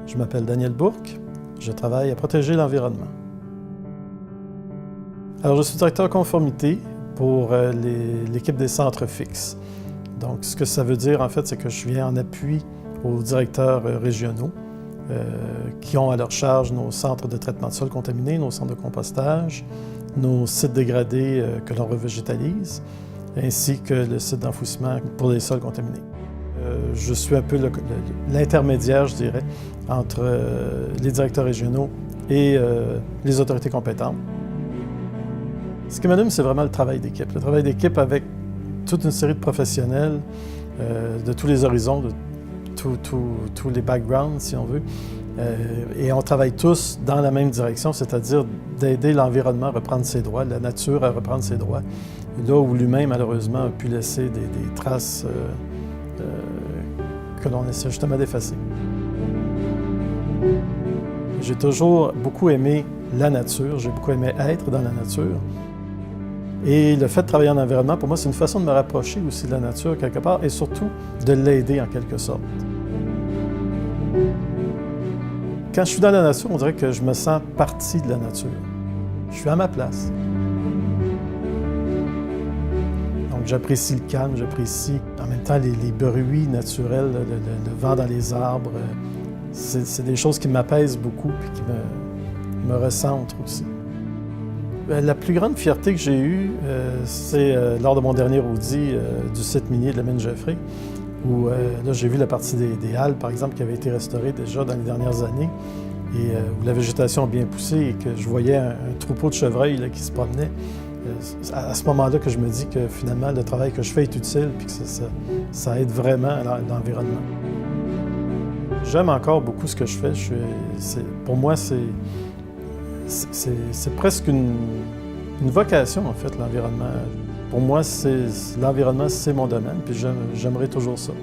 Je m'appelle Daniel Bourque, je travaille à protéger l'environnement. Alors, je suis directeur conformité pour l'équipe des centres fixes. Donc, ce que ça veut dire, en fait, c'est que je viens en appui aux directeurs régionaux qui ont à leur charge nos centres de traitement de sols contaminés, nos centres de compostage, nos sites dégradés que l'on revégétalise, ainsi que le site d'enfouissement pour les sols contaminés. Je suis un peu l'intermédiaire, je dirais, entre les directeurs régionaux et les autorités compétentes. Ce qui m'allume, c'est vraiment le travail d'équipe. Le travail d'équipe avec toute une série de professionnels de tous les horizons, de tous les backgrounds, si on veut. Et on travaille tous dans la même direction, c'est-à-dire d'aider l'environnement à reprendre ses droits, la nature à reprendre ses droits, là où l'humain, malheureusement, a pu laisser des traces que l'on essaie justement d'effacer. J'ai toujours beaucoup aimé la nature, j'ai beaucoup aimé être dans la nature. Et le fait de travailler en environnement, pour moi, c'est une façon de me rapprocher aussi de la nature quelque part et surtout de l'aider en quelque sorte. Quand je suis dans la nature, on dirait que je me sens partie de la nature. Je suis à ma place. Donc j'apprécie le calme, j'apprécie en même temps les bruits naturels, le vent dans les arbres. C'est des choses qui m'apaisent beaucoup et qui me recentrent aussi. La plus grande fierté que j'ai eue, c'est lors de mon dernier audit du site minier de la mine Geoffrey, où là, j'ai vu la partie des halles, par exemple, qui avait été restaurée déjà dans les dernières années, et où la végétation a bien poussé et que je voyais un troupeau de chevreuils là, qui se promenait. À ce moment-là que je me dis que finalement, le travail que je fais est utile et que ça aide vraiment à l'environnement. J'aime encore beaucoup ce que je fais. Pour moi, c'est presque une vocation, en fait, l'environnement. Pour moi, l'environnement, c'est mon domaine, puis j'aimerais toujours ça.